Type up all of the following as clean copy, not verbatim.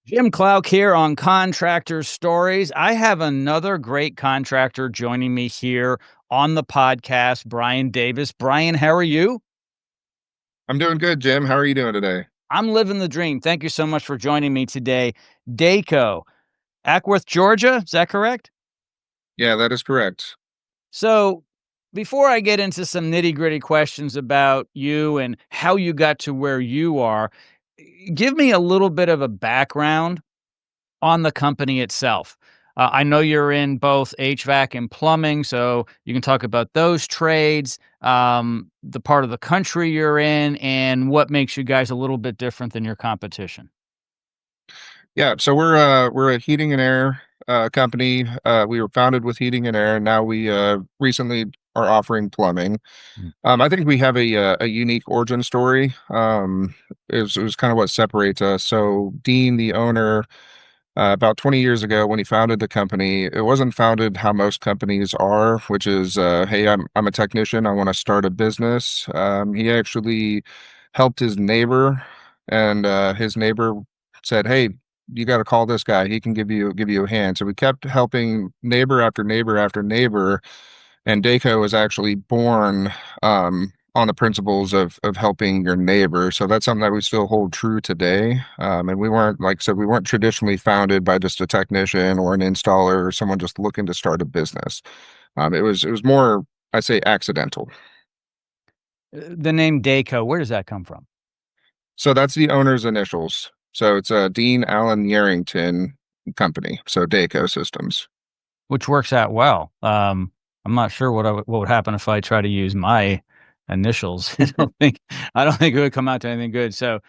Jim Klauck here on Contractor Stories. I have another great contractor joining me here on the podcast, Brian Davis. Brian, how are you? I'm doing good, Jim. How are you doing today? I'm living the dream. Thank you so much for joining me today. Dayco, Acworth, Georgia. Is that correct? Yeah, that is correct. So, before I get into some nitty gritty questions about you and how you got to where you are, give me a little bit of a background on the company itself. I know you're in both HVAC and plumbing, so you can talk about those trades, the part of the country you're in, and what makes you guys a little bit different than your competition. Yeah, so we're a heating and air company. We were founded with heating and air. Now we recently are offering plumbing. Mm. I think we have a unique origin story. It was kind of what separates us. So Dean, the owner, about 20 years ago when he founded the company, it wasn't founded how most companies are, which is, hey, I'm a technician. I want to start a business. He actually helped his neighbor, and his neighbor said, "Hey, you got to call this guy. He can give you a hand." So we kept helping neighbor after neighbor after neighbor, and Dayco was actually born on the principles of helping your neighbor. So that's something that we still hold true today. And we weren't, like I said, we weren't traditionally founded by just a technician or an installer or someone just looking to start a business. It was more, I say, accidental. The name Dayco, where does that come from? So that's the owner's initials. So it's a Dean Allen Yarrington company. So Dayco Systems. Which works out well. I'm not sure what would happen if I try to use my initials. I don't think it would come out to anything good. So,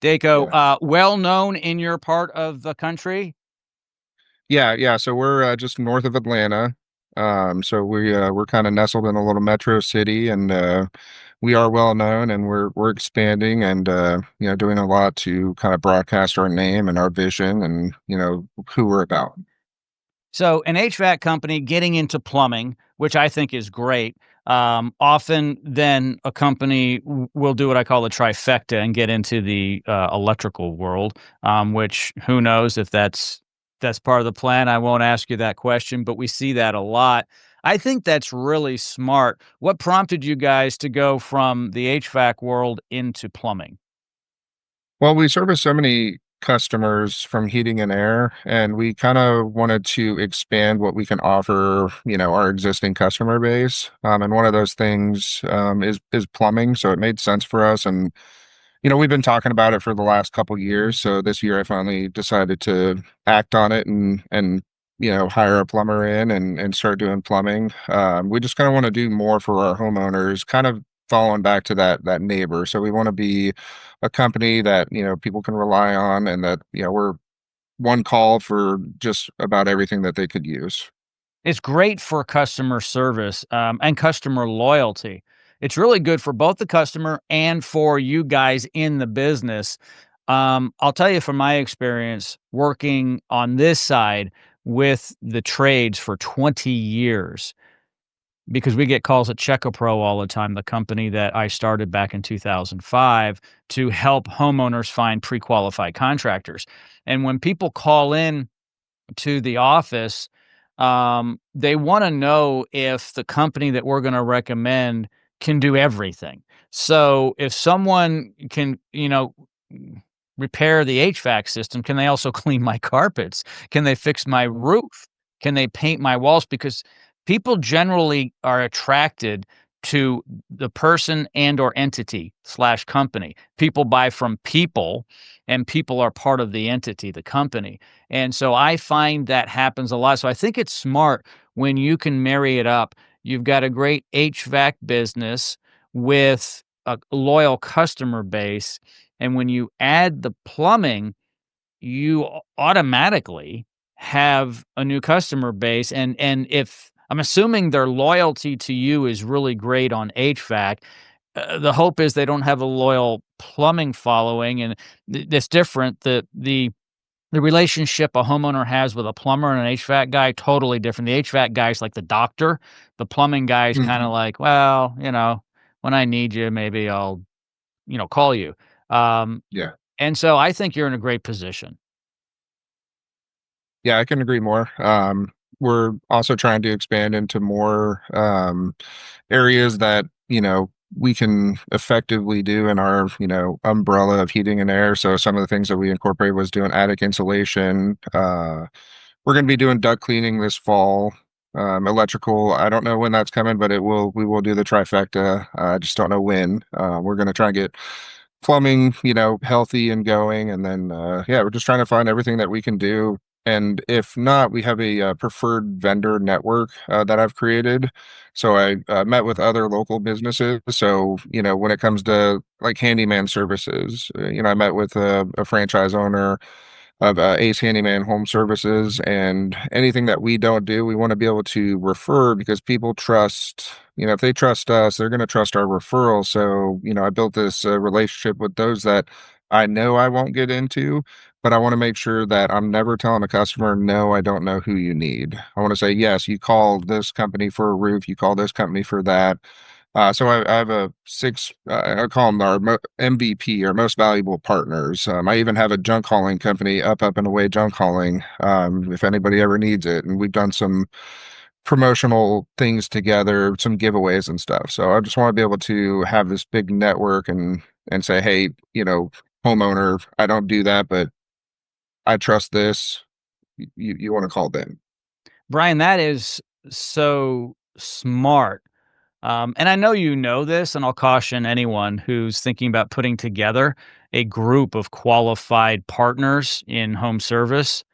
Dayco, Yeah. well known in your part of the country. Yeah. So we're just north of Atlanta. So we're kind of nestled in a little metro city, and we are well known, and we're expanding, and doing a lot to kind of broadcast our name and our vision, and who we're about. So, an HVAC company getting into plumbing, which I think is great. Often, then a company will do what I call the trifecta and get into the electrical world. Which who knows if that's part of the plan. I won't ask you that question, but we see that a lot. I think that's really smart. What prompted you guys to go from the HVAC world into plumbing? Well, we service so many customers from heating and air, and we kind of wanted to expand what we can offer, our existing customer base. And one of those things is plumbing, so it made sense for us. And we've been talking about it for the last couple years. So this year, I finally decided to act on it and hire a plumber in and start doing plumbing. We just kind of want to do more for our homeowners, kind of following back to that neighbor. So we want to be a company that people can rely on, and that we're one call for just about everything that they could use. It's great for customer service, and customer loyalty. It's really good for both the customer and for you guys in the business. I'll tell you from my experience working on this side with the trades for 20 years, because we get calls at Checkapro all the time, the company that I started back in 2005 to help homeowners find pre-qualified contractors. And when people call in to the office, they wanna know if the company that we're gonna recommend can do everything. So, if someone can, repair the HVAC system, can they also clean my carpets? Can they fix my roof? Can they paint my walls? Because people generally are attracted to the person and or entity slash company. People buy from people, and people are part of the entity, the company. And so I find that happens a lot. So I think it's smart when you can marry it up. You've got a great HVAC business with a loyal customer base. And when you add the plumbing, you automatically have a new customer base. And if I'm assuming their loyalty to you is really great on HVAC, the hope is they don't have a loyal plumbing following, and that's different. The relationship a homeowner has with a plumber and an HVAC guy, totally different. The HVAC guy's like the doctor. The plumbing guy's kinda Mhm. like, "Well, when I need you, maybe I'll, call you." Um, Yeah. and so I think you're in a great position. Yeah, I can agree more. We're also trying to expand into more areas that, we can effectively do in our, umbrella of heating and air. So some of the things that we incorporated was doing attic insulation. We're going to be doing duct cleaning this fall. Electrical, I don't know when that's coming, but we will do the trifecta. I just don't know when. We're going to try and get plumbing, healthy and going. And then, yeah, we're just trying to find everything that we can do. And if not, we have a preferred vendor network that I've created. So I met with other local businesses. So, when it comes to like handyman services, I met with a franchise owner of Ace Handyman Home Services, and anything that we don't do, we want to be able to refer because people trust, if they trust us, they're going to trust our referral. So, I built this relationship with those that I know I won't get into, but I want to make sure that I'm never telling a customer, no, I don't know who you need. I want to say, yes, you call this company for a roof, you call this company for that. So I have a six, I call them our MVP, or most valuable partners. I even have a junk hauling company, up and away junk hauling, if anybody ever needs it. And we've done some promotional things together, some giveaways and stuff. So I just want to be able to have this big network and say, hey, homeowner, I don't do that, but I trust this. You want to call them. Brian, that is so smart. And I know you know this, and I'll caution anyone who's thinking about putting together a group of qualified partners in home service.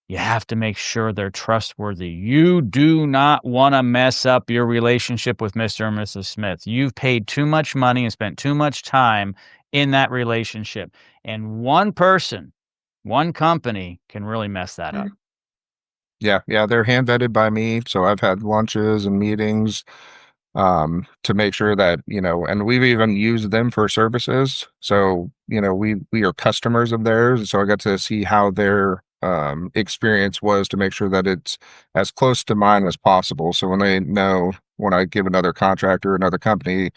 You have to make sure they're trustworthy. You do not want to mess up your relationship with Mr. and Mrs. Smith. You've paid too much money and spent too much time in that relationship. And one person, one company can really mess that up. Yeah, yeah, they're hand vetted by me. So I've had lunches and meetings to make sure that, and we've even used them for services. So, we are customers of theirs. So I got to see how their experience was to make sure that it's as close to mine as possible. So when they know when I give another contractor, another company,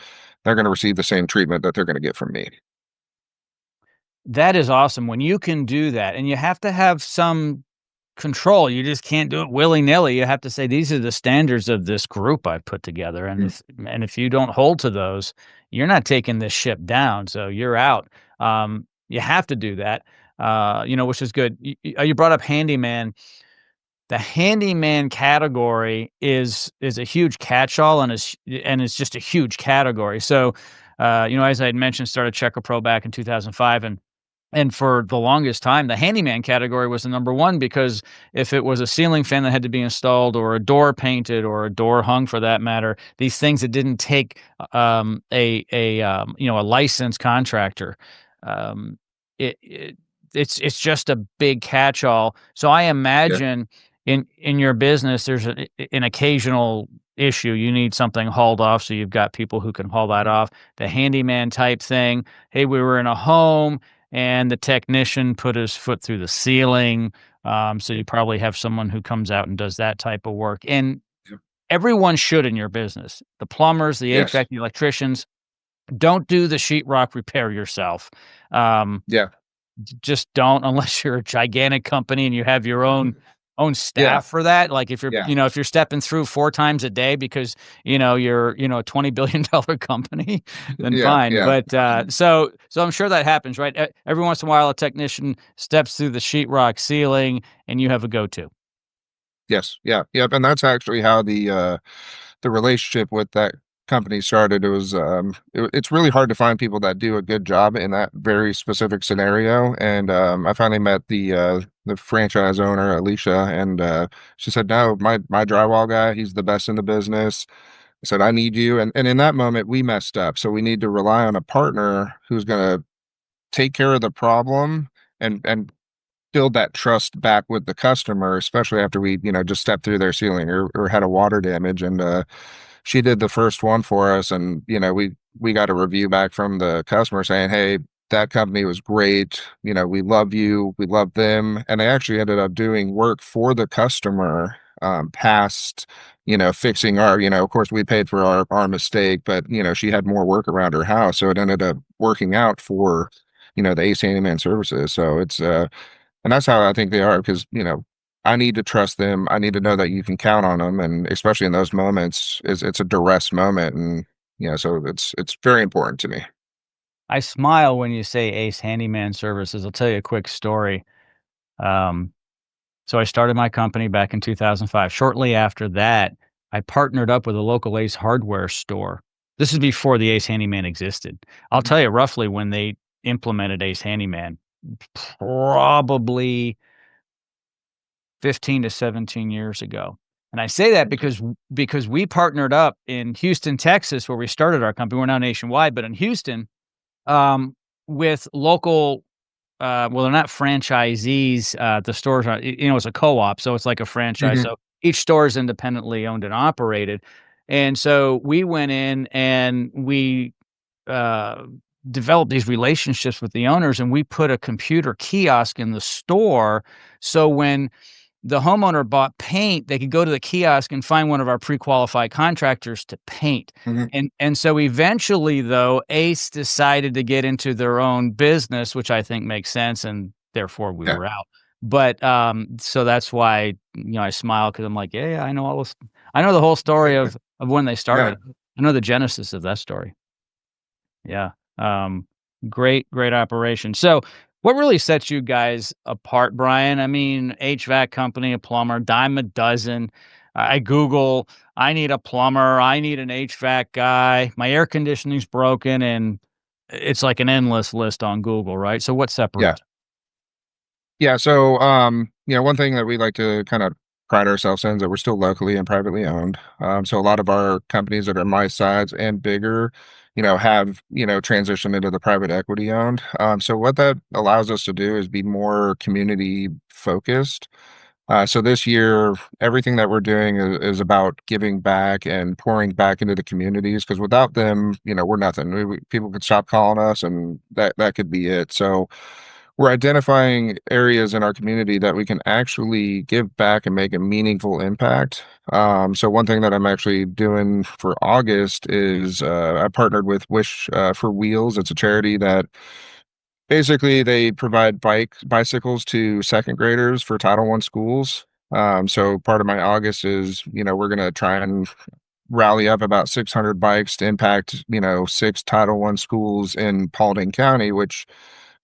they're going to receive the same treatment that they're going to get from me. That is awesome when you can do that, and you have to have some control. You just can't do it willy-nilly. You have to say, "These are the standards of this group I've put together," and Mm. if you don't hold to those, you're not taking this ship down, so you're out. You have to do that, which is good. You brought up handyman. The handyman category is a huge catch-all and it's just a huge category. So, as I had mentioned, started Checker Pro back in 2005, and for the longest time, the handyman category was the number one because if it was a ceiling fan that had to be installed or a door painted or a door hung for that matter, these things that didn't take a licensed contractor, um, it's just a big catch-all. So I Yeah. imagine in your business, there's an occasional issue. You need something hauled off, so you've got people who can haul that off. The handyman type thing. Hey, we were in a home and the technician put his foot through the ceiling. So you probably have someone who comes out and does that type of work. And everyone should in your business. The plumbers, the Yes. HVAC, the electricians, don't do the sheetrock repair yourself. Um, Yeah. just don't unless you're a gigantic company and you have your own Yeah. staff for that. Like if you're, Yeah. if you're stepping through 4 times a day because, you're, a $20 billion company, then Yeah. fine. Yeah. But, so I'm sure that happens, right? Every once in a while, a technician steps through the sheetrock ceiling and you have a go-to. Yes. Yeah. Yep. And that's actually how the relationship with that company started. It was it's really hard to find people that do a good job in that very specific scenario. And I finally met the franchise owner, Alicia, and she said, "No, my drywall guy, he's the best in the business." I said, "I need you." And in that moment, we messed up. So we need to rely on a partner who's going to take care of the problem and build that trust back with the customer, especially after we, just stepped through their ceiling or had a water damage. And she did the first one for us, and we got a review back from the customer saying, "Hey, that company was great. We love you, we love them," and they actually ended up doing work for the customer, past fixing our, of course we paid for our mistake, but she had more work around her house, so it ended up working out for the Ace Handyman services. So it's and that's how I think they are because I need to trust them. I need to know that you can count on them, and especially in those moments, it's a duress moment, and so it's very important to me. I smile when you say Ace Handyman Services. I'll tell you a quick story. Um, so I started my company back in 2005. Shortly after that, I partnered up with a local Ace hardware store. This is before the Ace Handyman existed. I'll Mhm. tell you roughly when they implemented Ace Handyman, probably 15 to 17 years ago. And I say that Okay. because we partnered up in Houston, Texas, where we started our company. We're now nationwide, but in Houston, um, with local well, they're not franchisees, the stores are it's a co-op, so it's like a franchise, Mhm. so each store is independently owned and operated, and so we went in and we, uh, developed these relationships with the owners, and we put a computer kiosk in the store, so when the homeowner bought paint, they could go to the kiosk and find one of our pre-qualified contractors to paint. Mhm. And so eventually, though, Ace decided to get into their own business, which I think makes sense, and therefore we Yeah. were out. But, so that's why, I smile because 'cause I'm like, "Yeah, yeah, I know all this I know the whole story of when they Yeah. started. I know the genesis of that story." Yeah. Um, great operation. So, what really sets you guys apart, Brian? I mean, HVAC company, a plumber, dime a dozen. I Google, I need a plumber, I need an HVAC guy, my air conditioning's broken, and it's like an endless list on Google, right? So, what Yeah. separates? Yeah, so, one thing that we like to kind of pride ourselves in is that we're still locally and privately owned. So a lot of our companies that are my size and bigger, have, transitioned into the private equity owned. So what that allows us to do is be more community focused. So this year, everything that we're doing is about giving back and pouring back into the communities because without them, we're nothing. People could stop calling us and that could be it. So we're identifying areas in our community that we can actually give back and make a meaningful impact. So one thing that I'm actually doing for August is I partnered with Wish for Wheels. It's a charity that basically they provide bicycles to second graders for Title I schools. So part of my August is, we're going to try and rally up about 600 bikes to impact, six Title I schools in Paulding County, which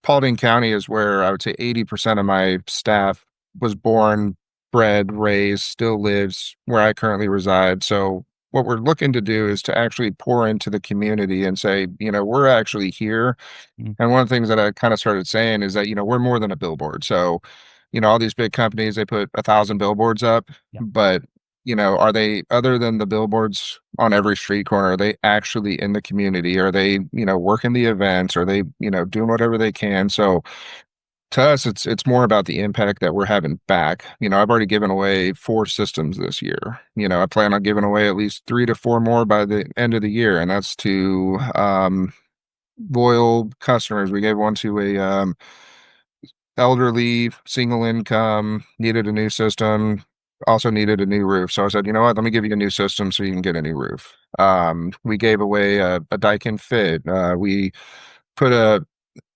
Paulding County is where I would say 80% of my staff was born, bred, raised, still lives where I currently reside. So what we're looking to do is to actually pour into the community and say, we're actually here. Mm, And one of the things that I kind of started saying is that, we're more than a billboard. So, all these big companies, they put 1,000 billboards up, yeah. but are they, other than the billboards on every street corner, are they actually in the community? Are they, working the events? Are they, doing whatever they can? So to us, it's more about the impact that we're having back. I've already given away 4 systems this year. I plan on giving away at least 3 to 4 more by the end of the year, and that's to loyal customers. We gave one to a elderly, single income, needed a new system, also needed a new roof. So I said, you know what, let me give you a new system so you can get a new roof. We gave away a Daikin fit. We put a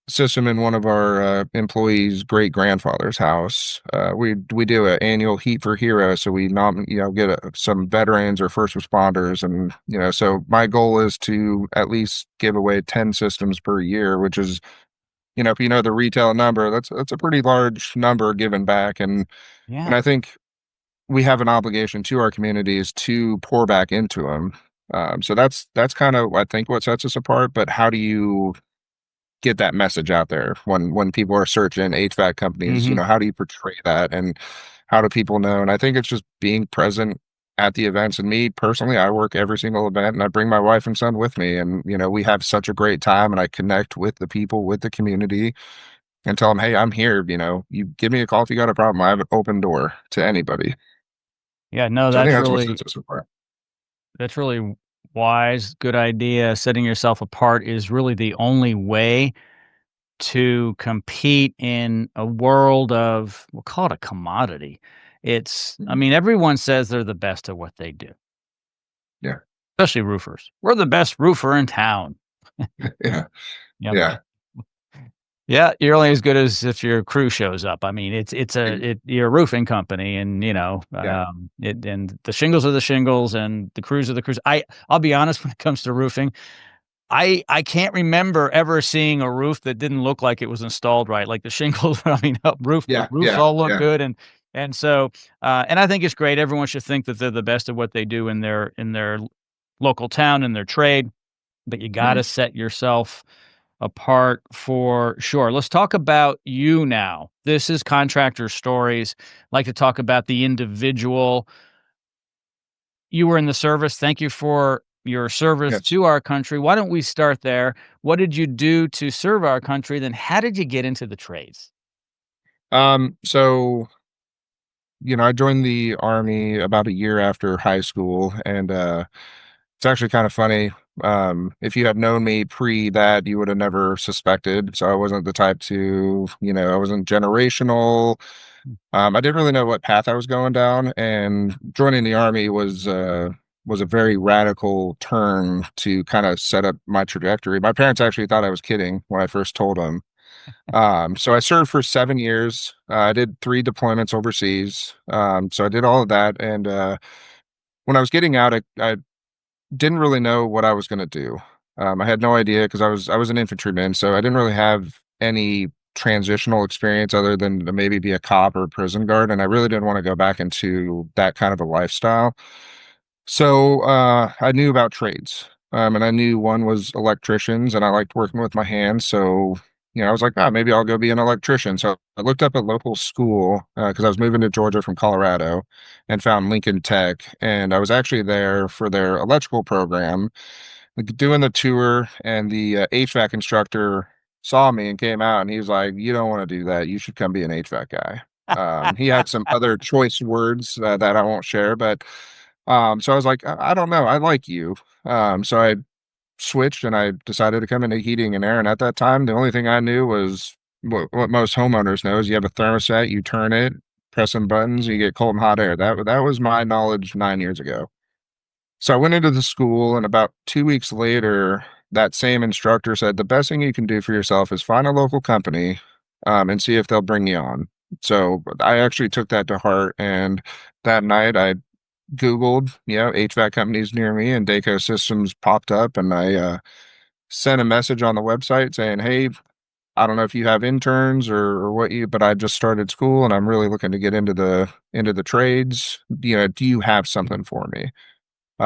system in one of our employees' great grandfather's house. We do an annual Heat for Heroes, so we get some veterans or first responders, and so my goal is to at least give away 10 systems per year, which is if you know the retail number, that's a pretty large number given back, and Yeah. I think we have an obligation to our communities to pour back into them. So that's kind of I think what sets us apart. But how do you get that message out there when people are searching HVAC companies? Mhm. How do you portray that, and how do people know? And I think it's just being present at the events. And me personally, I work every single event, and I bring my wife and son with me, and we have such a great time, and I connect with the people, with the community, and tell them, hey, I'm here. You give me a call if you got a problem. I have an open door to anybody. Yeah, no, So I think that's what sets us apart. that's really wise, good idea. Setting yourself apart is really the only way to compete in a world of, we'll call it a commodity. I Mhm. mean, everyone says they're the best at what they do, Yeah. especially roofers. We're the best roofer in town. Yeah. Yep. Yeah. Yeah, you're only as good as if your crew shows up. I mean, Ex you're a roofing company and, Yeah, and the shingles are the shingles and the crews are the crews. I'll be honest when it comes to roofing, I can't remember ever seeing a roof that didn't look like it was installed right. Like the shingles, I mean, the yeah, roofs yeah, all look yeah, good and so, and I think it's great. Everyone should think that they're the best at what they do in their local town, in their trade, but you mhm, gotta set yourself apart for sure. Let's talk about you now. This is Contractor Stories. Like to talk about the individual. You were in the service. Thank you for your service yes. to our country. Why don't we start there? What did you do to serve our country? Then how did you get into the trades? So, I joined the Army about a year after high school, and, it's actually kind of funny. If you had known me pre that, you would have never suspected. So I wasn't the type to, I wasn't generational. I didn't really know what path I was going down, and joining the Army was a very radical turn to kind of set up my trajectory. My parents actually thought I was kidding when I first told them. So I served for 7 years. I did 3 deployments overseas. So I did all of that, and when I was getting out, I didn't really know what I was going to do. I had no idea because I was an infantryman, so I didn't really have any transitional experience other than to maybe be a cop or a prison guard, and I really didn't want to go back into that kind of a lifestyle. So I knew about trades, and I knew one was electricians, and I liked working with my hands. So I was like, oh, maybe I'll go be an electrician. So I looked up a local school because I was moving to Georgia from Colorado, and found Lincoln Tech, and I was actually there for their electrical program, like, doing the tour, and the HVAC instructor saw me and came out, and he was like, "You don't want to do that. You should come be an HVAC guy." He had some other choice words that I won't share, but so I was like, I don't know. I like you." So I switched and I decided to come into heating and air. And at that time, the only thing I knew was what most homeowners know is you have a thermostat, you turn it, press some buttons, you get cold and hot air. That was my knowledge 9 years ago. So I went into the school, and about 2 weeks later, that same instructor said, the best thing you can do for yourself is find a local company and see if they'll bring you on. So I actually took that to heart. And that night I Googled, HVAC companies near me, and Dayco Systems popped up. And I sent a message on the website saying, hey, I don't know if you have interns or what but I just started school and I'm really looking to get into the trades. Do you have something for me?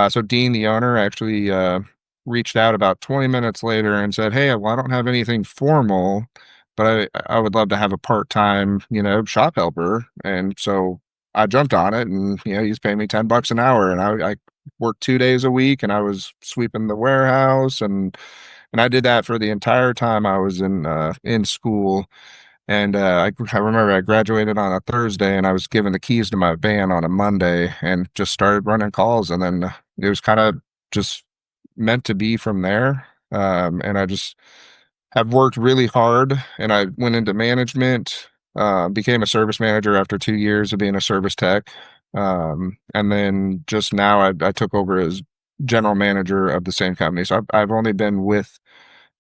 So Dean, the owner, actually reached out about 20 minutes later and said, "Hey, well, I don't have anything formal, but I would love to have a part-time, shop helper." And so I jumped on it, and he's paying me $10 an hour, and I worked 2 days a week, and I was sweeping the warehouse, and I did that for the entire time I was in school. And I remember I graduated on a Thursday, and I was given the keys to my van on a Monday, and just started running calls. And then it was kind of just meant to be from there. And I just have worked really hard, and I went into management, became a service manager after 2 years of being a service tech. And then just now I took over as general manager of the same company. So I've only been with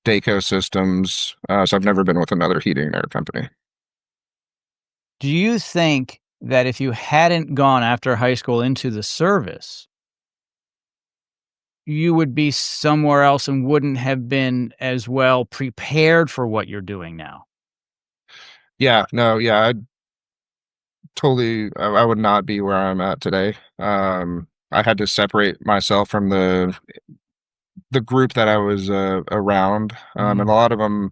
Dayco Systems, so I've never been with another heating and air company. Do you think that if you hadn't gone after high school into the service, you would be somewhere else and wouldn't have been as well prepared for what you're doing now? Yeah, no, yeah, I would not be where I'm at today. I had to separate myself from the group that I was around, and a Mm. lot of them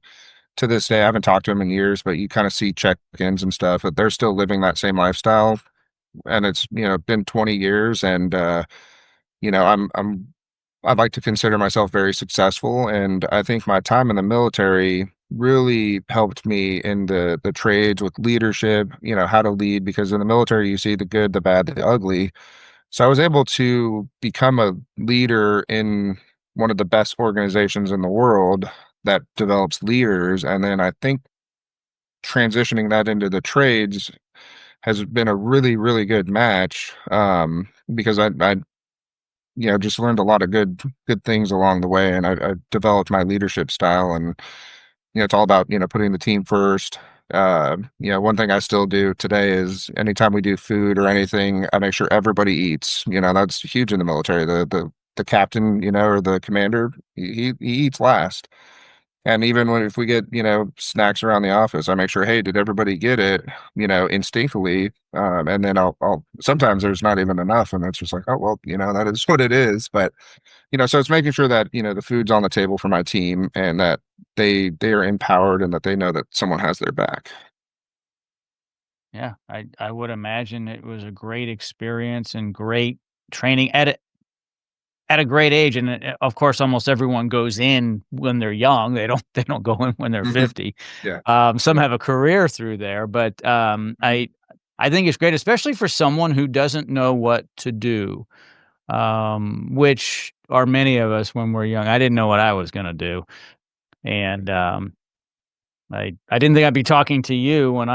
to this day, I haven't talked to them in years, but you kind of see check-ins and stuff, but they're still living that same lifestyle, and it's been 20 years, and you know, I'd like to consider myself very successful, and I think my time in the military really helped me in the trades with leadership, how to lead, because in the military you see the good, the bad, the ugly. So I was able to become a leader in one of the best organizations in the world that develops leaders, and then I think transitioning that into the trades has been a really, really good match, because I just learned a lot of good things along the way, and I developed my leadership style, and it's all about, putting the team first. One thing I still do today is anytime we do food or anything, I make sure everybody eats. That's huge in the military. The captain, or the commander, he eats last. And even if we get, snacks around the office, I make sure, hey, did everybody get it, instinctively? And then I'll sometimes there's not even enough, and it's just like, oh well, that is what it is. But so it's making sure that, the food's on the table for my team and that they are empowered and that they know that someone has their back. Yeah, I would imagine it was a great experience and great training at a great age, and, of course, almost everyone goes in when they're young, they don't go in when they're Hmm. 50. Yeah. Some Yeah. have a career through there, but, Mhm. I think it's great, especially for someone who doesn't know what to do, which are many of us when we're young. I didn't know what I was gonna do, and, I didn't think I'd be talking to you when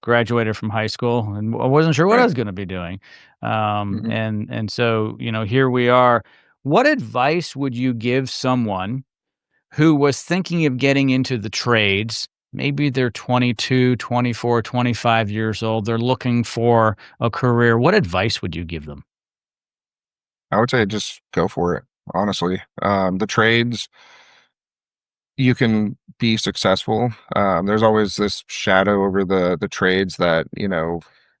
graduated from high school, and I wasn't sure what I Right. was gonna be doing. Hmm. And so, here we are. What advice would you give someone who was thinking of getting into the trades? Maybe they're 22, 24, 25 years old. They're looking for a career. What advice would you give them? I would say just go for it, honestly. The trades, you can be successful. There's always this shadow over the trades that,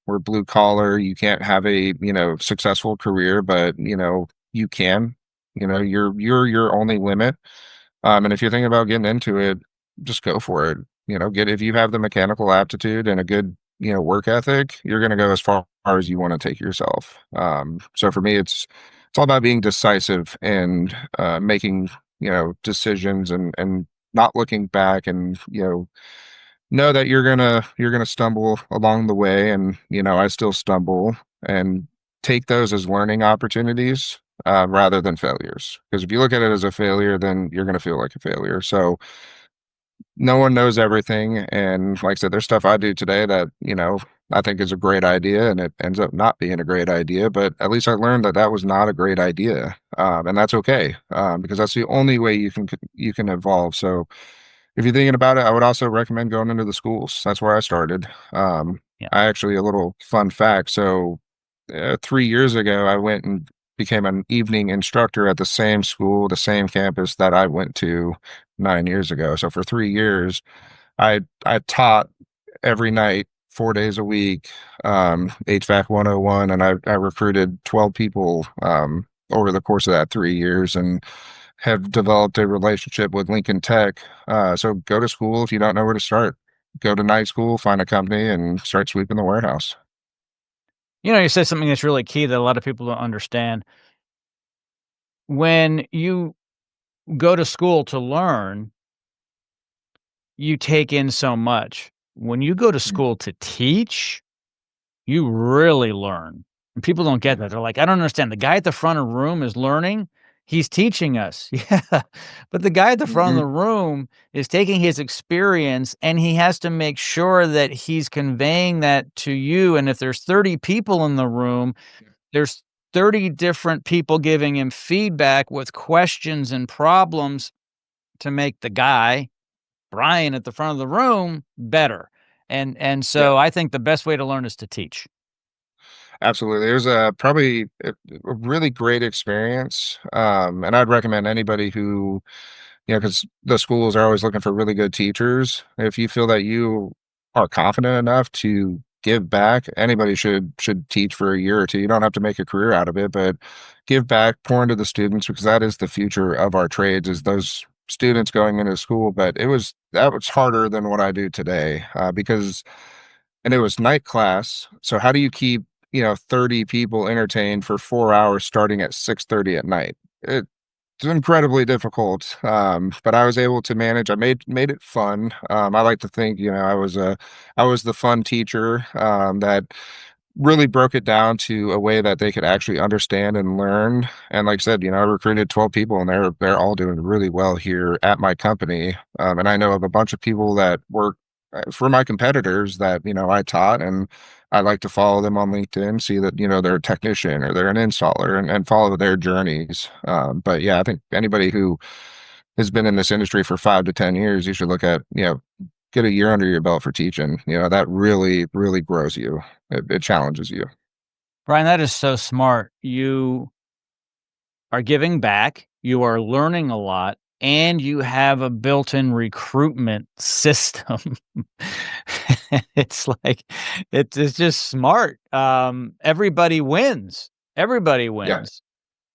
we're blue collar. You can't have a, successful career, but, you can. You're your only limit. And if you're thinking about getting into it, just go for it. Get if you have the mechanical aptitude and a good, work ethic, you're going to go as far as you want to take yourself. So for me, it's all about being decisive and making, decisions and not looking back and know that you're gonna stumble along the way, and I still stumble, and take those as learning opportunities rather than failures. Because if you look at it as a failure, then you're gonna feel like a failure. So no one knows everything, and like I said, there's stuff I do today that I think is a great idea, and it ends up not being a great idea. But at least I learned that that was not a great idea, and that's okay, because that's the only way you can evolve. So if you're thinking about it, I would also recommend going into the schools. That's where I started. Yeah. I actually, a little fun fact. So, 3 years ago, I went and became an evening instructor at the same school, the same campus that I went to 9 years ago. So for 3 years, I taught every night, 4 days a week, HVAC 101, and I recruited 12 people over the course of that 3 years, and have developed a relationship with Lincoln Tech. So go to school if you don't know where to start. Go to night school, find a company, and start sweeping the warehouse. You said something that's really key that a lot of people don't understand. When you go to school to learn, you take in so much. When you go to Mm. school to teach, you really learn. And people don't get that. They're like, "I don't understand. The guy at the front of the room is learning. He's teaching us." Yeah. But the guy at the front of Mhm. the room is taking his experience, and he has to make sure that he's conveying that to you. And if there's 30 people in the room, there's 30 different people giving him feedback with questions and problems to make the guy Brian at the front of the room better. And Yeah. so I think the best way to learn is to teach. Absolutely. It was probably a really great experience. And I'd recommend anybody who, because the schools are always looking for really good teachers. If you feel that you are confident enough to give back, anybody should teach for a year or two. You don't have to make a career out of it, but give back, pour into the students, because that is the future of our trades, is those students going into school. But that was harder than what I do today, because and it was night class. So how do you keep 30 people entertained for 4 hours starting at 6:30 at night? It's incredibly difficult, but I was able to manage. I made it fun. I like to think, I was the fun teacher, that really broke it down to a way that they could actually understand and learn. And like I said, I recruited 12 people, and they're all doing really well here at my company. And I know of a bunch of people that work for my competitors that I taught, and I like to follow them on LinkedIn, see that they're a technician or they're an installer, and follow their journeys. But yeah, I think anybody who has been in this industry for 5 to 10 years, you should look at, get a year under your belt for teaching. That really, really grows you. It challenges you. Brian, that is so smart. You are giving back, you are learning a lot, and you have a built-in recruitment system. It's like it's just smart. Everybody wins. Everybody Yeah. wins.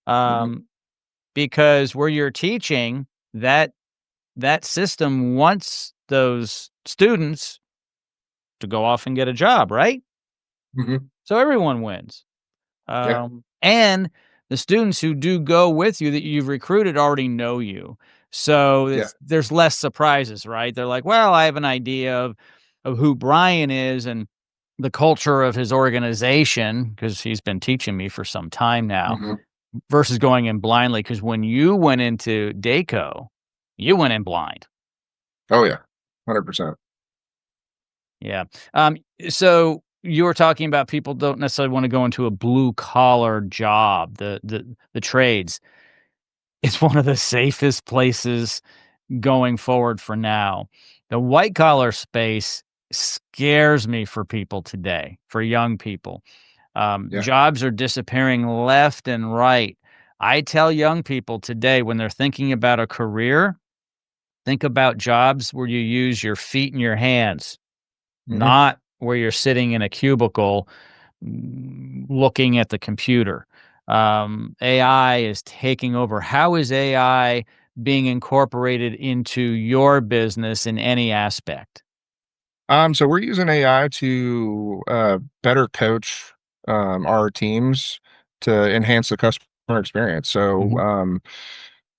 Hmm. Um, because where you're teaching, that that system wants those students to go off and get a job, right? Hmm. So everyone wins. Yeah. And the students who do go with you that you've recruited already know you. So Yeah. there's less surprises, right? They're like, well, I have an idea of who Brian is and the culture of his organization because he's been teaching me for some time now Hmm. versus going in blindly. Because when you went into Dayco, you went in blind. Oh yeah. 100%. Yeah. Um, so you were talking about people don't necessarily want to go into a blue collar job, the trades. It's one of the safest places going forward for now. The white collar space scares me for people today, for young people. Yeah. Jobs are disappearing left and right. I tell young people today when they're thinking about a career, think about jobs where you use your feet and your hands, Hmm. not where you're sitting in a cubicle looking at the computer. AI is taking over. How is AI being incorporated into your business in any aspect? So we're using AI to better coach our teams to enhance the customer experience. So Mhm.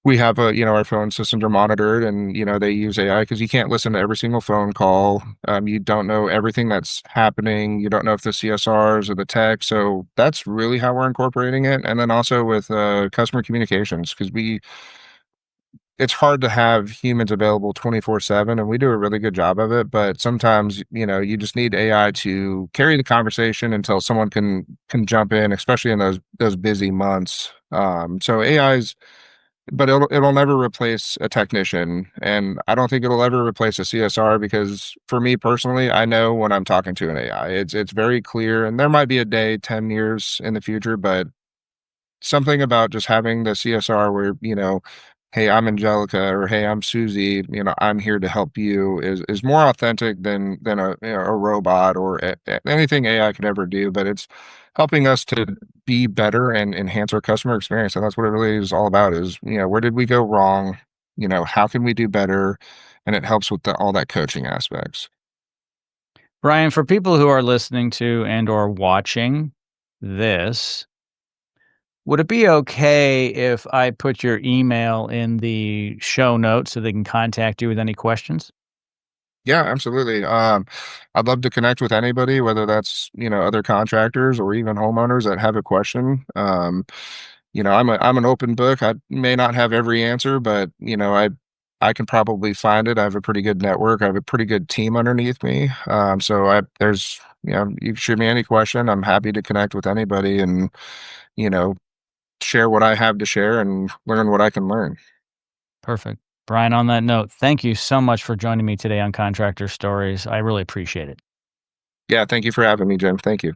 we have our phone systems are monitored, and they use AI because you can't listen to every single phone call. You don't know everything that's happening. You don't know if the CSRs or the tech. So that's really how we're incorporating it. And then also with customer communications, because it's hard to have humans available 24/7, and we do a really good job of it, but sometimes, you just need AI to carry the conversation until someone can jump in, especially in those busy months. So AI's, but it'll never replace a technician, and I don't think it'll ever replace a CSR because for me personally, I know when I'm talking to an AI. It's very clear, and there might be a day 10 years in the future, but something about just having the CSR where, "Hey, I'm Angelica," or, "Hey, I'm Susie, I'm here to help you," is more authentic than a robot or anything AI could ever do, but it's helping us to be better and enhance our customer experience, and that's what it really is all about is, where did we go wrong? How can we do better? And it helps with all that coaching aspects. Brian, for people who are listening to and or watching this, would it be okay if I put your email in the show notes so they can contact you with any questions? Yeah, absolutely. I'd love to connect with anybody, whether that's, other contractors or even homeowners that have a question. I'm an open book. I may not have every answer, but I can probably find it. I have a pretty good network. I have a pretty good team underneath me. So you can shoot me any question. I'm happy to connect with anybody and, you know, share what I have to share and learn what I can learn. Perfect. Brian, on that note, thank you so much for joining me today on Contractor Stories. I really appreciate it. Yeah, thank you for having me, Jim. Thank you.